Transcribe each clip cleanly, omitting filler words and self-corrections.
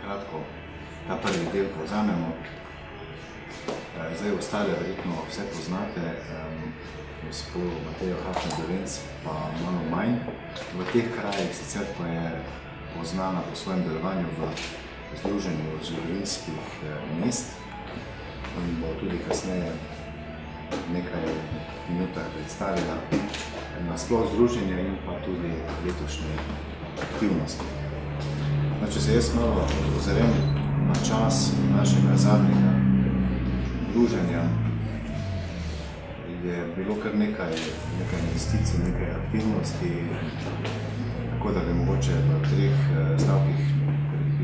kratko ta prvi del povzamemo. Zdaj ostale verjetno vse poznate, gospod Matejo Hafner-Dolenc pa malo manj. V teh krajih sicer pa je poznana po svojem delovanju v Združenju zgodovinskih mest in bo tudi kasneje v nekaj minutah predstavila nasploh združenja in pa tudi letošnje aktivnosti. Če se jaz malo ozrem na čas našega zadnjega druženja, je bilo kar nekaj investicij, nekaj aktivnosti, tako da bi mogoče v 3 stavkih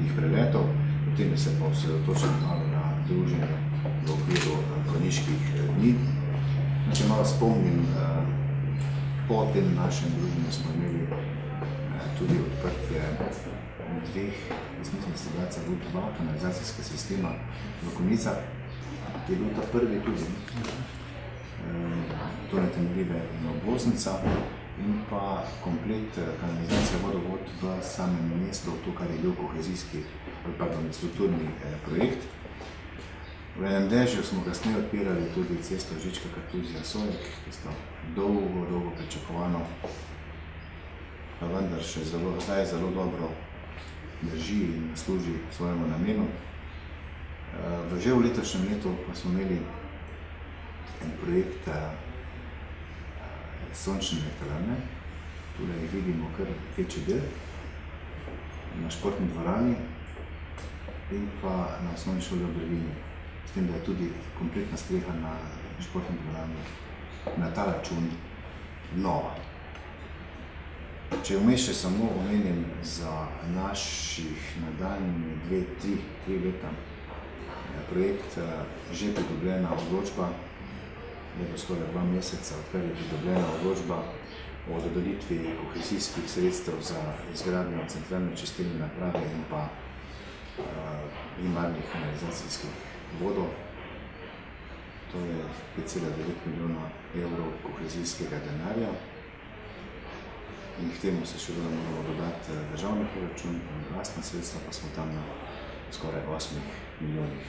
jih preletel, potem bi se pa osredotočil malo na druženje v okviru konjiških dni. Če malo spomnim, po tem našem druženju smo imeli tudi odprtje 2, jaz mislim, da sta bila celo 2 kanalizacijska sistema v Konjicah. Je bil ta prvi tudi, torej Temeljive in Obvoznica in pa komplet kanalizacija vodovod v samem mestu, to, kar je bil kohezijski, strukturni projekt. V enem dežju smo kasneje odpirali tudi cesto Žička-Kartuzija-Sojek, tisto dolgo pričakovano, pa vendar še zdaj zelo dobro drži in služi svojemu namenu. Že v letošnjem letu pa smo imeli en projekt sončne elektrarne, tudi jih vidimo kar večji del, na športni dvorani in pa na osnovni šoli v Brvini. S tem, da je tudi kompletna streha na športni dvorani na ta račun nova. Če vmes še samo omenim za naših nadaljnjih 2-3 leta projekt že pridobljena odločba, je do skoraj 2 meseca, odkar je pridobljena odločba o dodelitvi kohezijskih sredstev za izgradnjo centralne čistilne naprave in pa primarnih kanalizacijskih vodov. To je 5,9 milijona evrov kohezijskega denarja. In k temu se še moramo dodati državni proračun in lastna sredstva, pa smo tam na skoraj 8 milijonih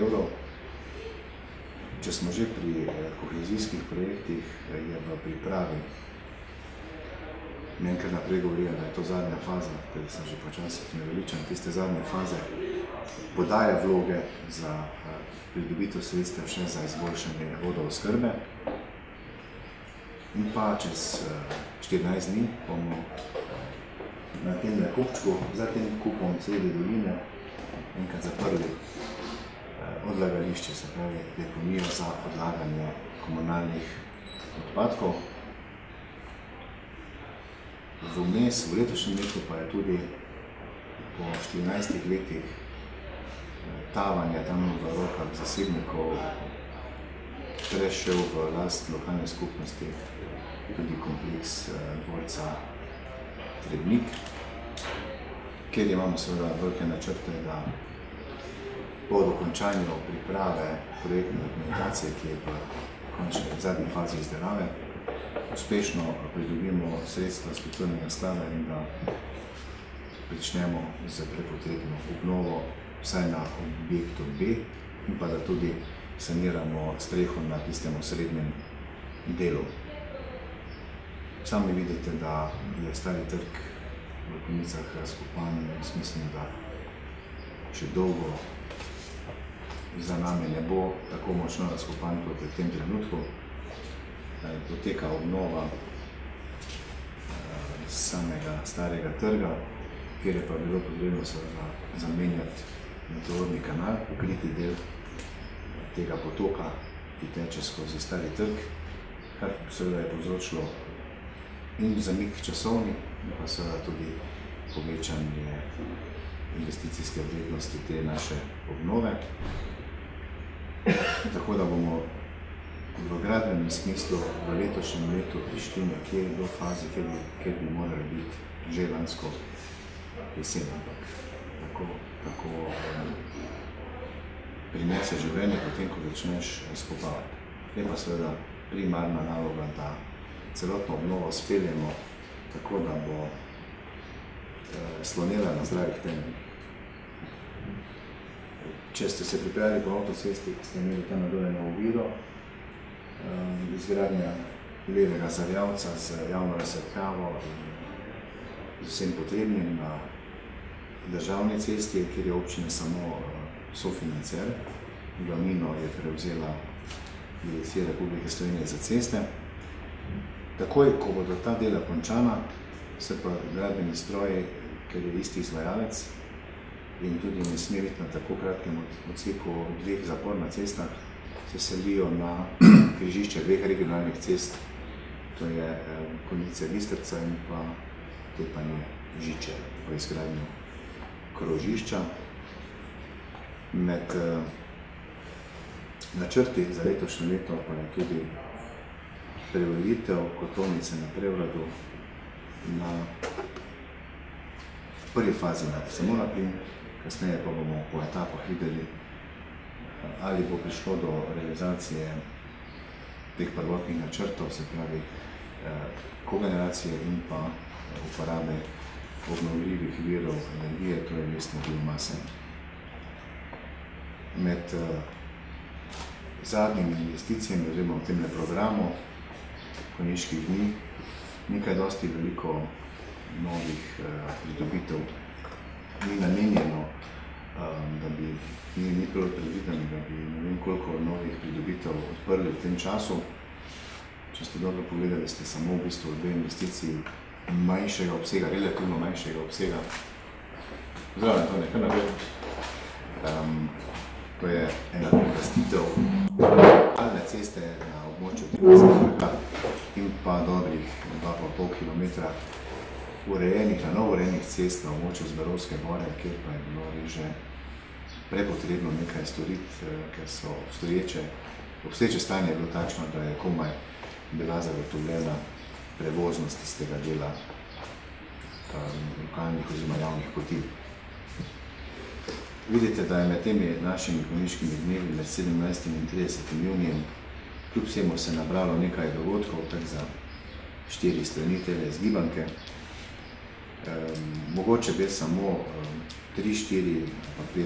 evrov. Če smo že pri kohezijskih projektih, je v pripravi, enkrat naprej govorijo, da je to zadnja faza, ker sem že počasih neveličan, tiste zadnje faze podaje vloge za pridobitev sredstev še za izboljšanje vodooskrbe. In pa čez 14 dni bomo na tem kupčku, za tem kupom sredi doline, enkrat zaprli odlagališče, se pravi deponijo za odlaganje komunalnih odpadkov. Vmes v letošnjem letu pa je tudi po 14 letih tavanja tam v rokah zasebnikov prešel v last lokalne skupnosti tudi kompleks dvorca Trebnik, kjer imamo seveda velike načrte, da po dokončanju priprave projektne dokumentacije, ki je v zadnji fazi izdelave, uspešno pridobimo sredstva strukturnega sklada in da pričnemo z prepotrebno obnovo vsaj na objektu B in pa da tudi saniramo streho na tistem osrednjem delu. Sami vidite, da je stari trg v Konjicah razkopan in mislim, da še dolgo za nami ne bo tako močno razkopan kot v tem trenutku. Poteka obnova samega starega trga, kjer je pa bilo potrebno zamenjati meteorni kanal, pokriti del tega potoka, ki teče skozi stari trg, kar seveda je povzročilo in zamik časovni, in pa seveda tudi povečanje investicijske vrednosti te naše obnove. Tako da bomo v gradbenem smislu v letošnjem letu prišli nekje do faze, kjer bi morali biti že lansko jesen, ampak tako prinese življenje potem, ko začneš skopavati. Je pa seveda primarna naloga, da celotno obnovo speljemo tako, da bo slonela na zdravih temeljih. če ste se pripeljali po avtocesti, ste imeli tam nadoljeno oviro, izgradnja levega zavjalca z javno razsvetljavo in z vsem potrebnim na državni cesti, kjer je občina samo sofinancer. Glavnino je prevzela Direkcija Republike Slovenije za ceste. Takoj, ko bodo ta dela končana, se pa gradbeni stroji, ker je isti izvajalec in tudi ne sme biti na tako kratkem odseku 2 zapor na cestah, se selijo na križišče 2 regionalnih cest, to je Konjice Bistrica in pa Tepanje Žiče po izgradnju krožišča. Med načrti za letošnje leto pa je tudi preveljitev kotlovnice na Prevradu na prvi fazi samo na plin, kasneje pa bomo po etapah videli, ali bo prišlo do realizacije teh prvotnih načrtov, se pravi kogeneracije in pa uporabe obnovljivih virov energije, to je lesne biomase. Med zadnjimi investicijami oziroma v temle programu konjiških dni nekaj dosti veliko novih pridobitev ni namenjeno, da bi ni bilo predvideno, da bi ne vem koliko novih pridobitev odprli v tem času. Če ste dobro pogledali, ste samo v bistvu 2 investiciji manjšega obsega, relativno manjšega obsega. Zdravljeno, to nekaj naprej. To je ena uvrstitev lokalne ceste na območju Tepljskega in pa dobrih 2,5 km urejenih, na novo urejenih cest na območju Zberovske gore, kjer pa je bilo res že prepotrebno nekaj storiti, ker so obstoječe stanje je bilo takšno, da je komaj bila zagotovljena prevoznost iz tega dela lokalnih oziroma javnih poti. Vidite, da je med temi našimi konjiškimi dnevi med 17. in 30. junijem kljub vsemu se nabralo nekaj dogodkov, tak za 4 strani tele zgibanke. Mogoče bi samo 3-4 pa 5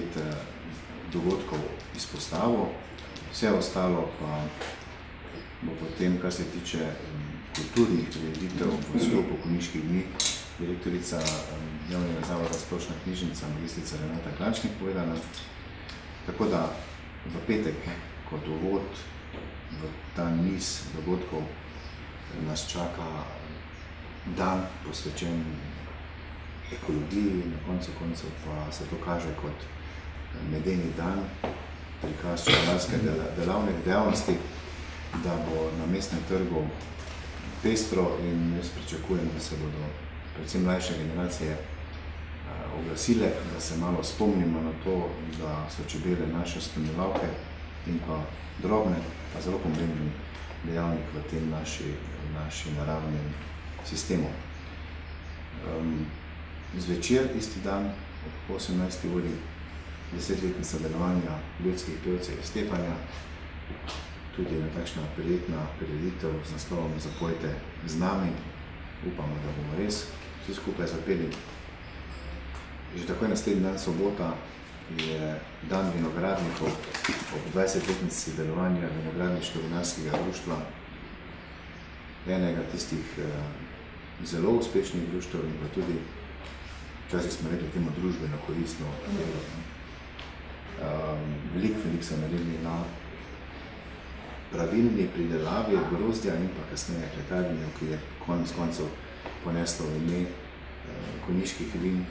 dogodkov izpostavil, vse ostalo pa bo potem, kar se tiče kulturnih prireditev v sklopu konjiških dni, direktorica Javnega zavoda Splošna knjižnica, magistrica Renata Klančnik povedala. Tako da v petek kot uvod v ta niz dogodkov nas čaka dan posvečen ekologiji, na koncu koncev pa se to kaže kot medeni dan, prikaz čebelarske dejavnosti, da bo na mestnem trgu pestro in jaz pričakujem, da se bodo predvsem mlajše generacije oglasile, da se malo spomnimo na to, da so čebele naše spremljevalke in pa drobne, pa zelo pomemben dejavnik v tem naši naravnem sistemu. Zvečer, isti dan, ob 18. uri, 10-letnica delovanja ljudskih pevcev iz Tepanja, tudi ena takšna prijetna prireditev z naslovom Zapojte z nami. Upamo, da bomo res vsi skupaj zapeli. Že takoj naslednji dan, sobota, je dan vinogradnikov ob 20-letnici delovanja vinogradniško-vinarskega društva, enega tistih zelo uspešnih društev in pa tudi, včasih smo rekli temu družbeno koristno delo. Veliko so naredili na pravilni pridelavi grozdja in pa kasneje kletarjenju, ki je konec koncev poneslo ime konjiških vin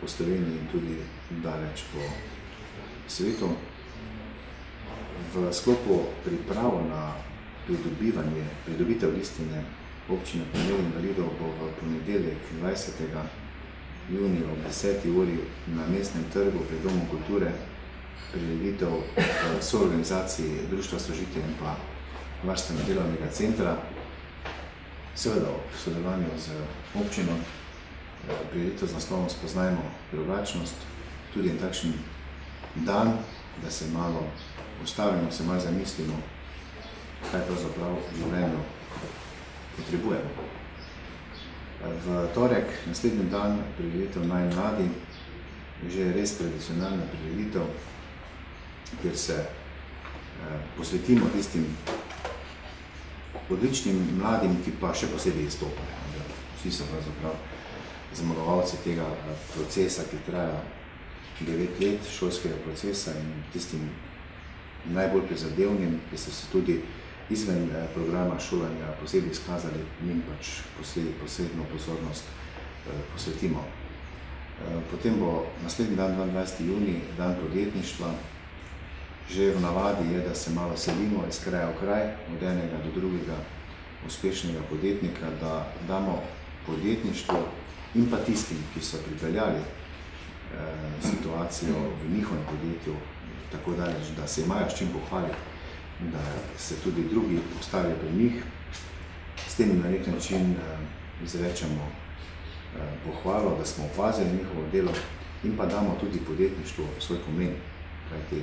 po Sloveniji in tudi daleč po svetu. V sklopu priprav na pridobitev listine občine Premjel invalidov bo v ponedeljek 20. junija ob 10. uri na mestnem trgu pred Domom kulture prireditev soorganizaciji Društva Sožitje in pa Varstvenega delovnega centra, seveda v sodelovanju z občino. Prireditev z naslovom Spoznajmo drugačnost, tudi en takšen dan, da se malo ustavimo, se malo zamislimo, kaj pravzaprav v življenju potrebujemo. V torek, naslednji dan, prireditev Naj mladi, že res tradicionalna prireditev, kjer se posvetimo tistim odličnim mladim, ki pa še posebej izstopajo. Vsi so pravzaprav zmagovalci tega procesa, ki traja 9 let šolskega procesa, in tistim najbolj prizadevnim, ki so se tudi izven programa šolanja posebej izkazali, njim pač posebno pozornost posvetimo. Potem bo naslednji dan, 22. junij, dan podjetništva. Že v navadi je, da se malo selimo iz kraja v kraj, od enega do drugega uspešnega podjetnika, da damo podjetništvu in pa tistim, ki so pripeljali situacijo v njihovem podjetju tako daleč, da se imajo s čim pohvaliti, da se tudi drugi postavijo pri njih. S tem na nek način izrečemo pohvalo, da smo opazili njihovo delo, in pa damo tudi podjetništvu svoj pomen, kajti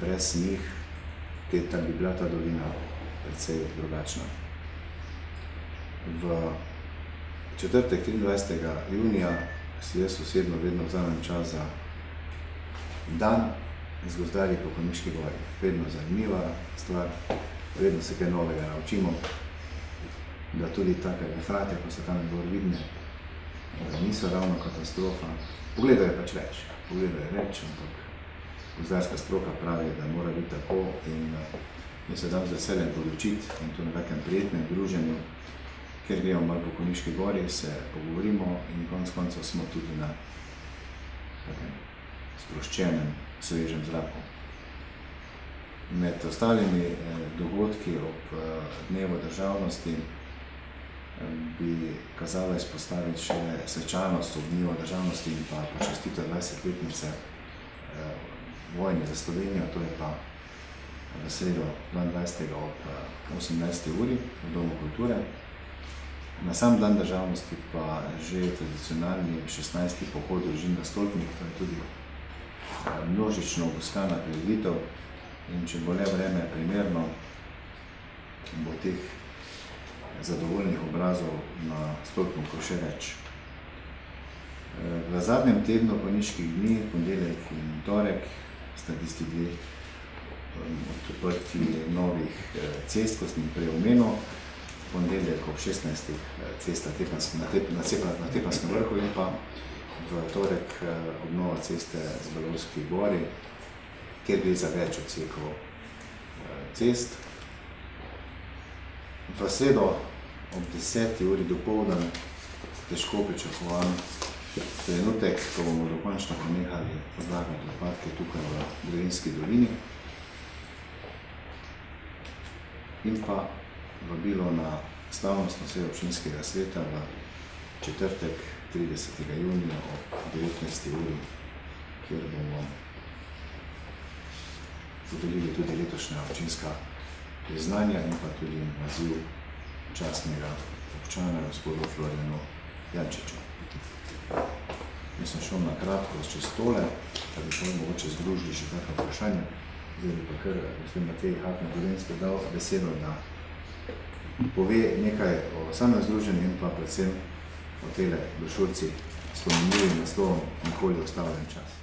brez njih bi bila ta dolina precej drugačna. V četrtek, 23. junija, si jaz osebno vedno vzamem čas za dan z gozdarji po Konjiški gori. Vedno zanimiva stvar, vedno se kaj novega naučimo, da tudi take refrate, ko so tam gor vidne, niso ravno katastrofa. Pogledajo pač več, ampak gozdarska stroka pravi, da mora biti tako, in se dam z veseljem podučiti, in to na takem prijetnem druženju, kjer gremo malo po Konjiški gori, se pogovorimo in konec koncev smo tudi na takem sproščenem, svežem zraku. Med ostalimi dogodki ob dnevu državnosti bi kazalo izpostaviti še svečanost ob dnevu državnosti in pa počastitev 20-letnice vojne za Slovenijo, to je pa v sredo 22. ob 18. uri v Domu kulture. Na sam dan državnosti pa že tradicionalni 16. pohod družin na Stolpnik, to je tudi množično obiskana prireditev, in če bo le vreme primerno, bo teh zadovoljnih obrazov na Stolpniku še več. V zadnjem tednu konjiških dni, ponedeljek in torek, sta tisti dve odprti novih cest, ko sem jih prej omenil. Ponedeljek ob 16. cesta na Tepanskem vrhu, in pa v torek obnova ceste z Balovskih gori, kjer gre za več odsekov cest. V sredo ob 10. uri dopoldan težko pričakovan trenutek, ko bomo dokončno prenehali odlagati odpadke tukaj v Dravinjski dolini, in pa vabilo na slavnostno sejo občinskega sveta v četrtek, 30. junija ob 19. uri, kjer bomo podelili tudi letošnja občinska priznanja in pa tudi naziv častnega občana gospodu Florjanu Jančiču. Jaz sem šel na kratko čez tole, da bi šel mogoče združili še kakšno vprašanje. Zdaj bi pa kar gospod Matej Hafner-Dolenc dal besedo, da pove nekaj o samem združenju in pa predvsem o tele brošurci s pomenljivim naslovom Nikoli ustavljen čas.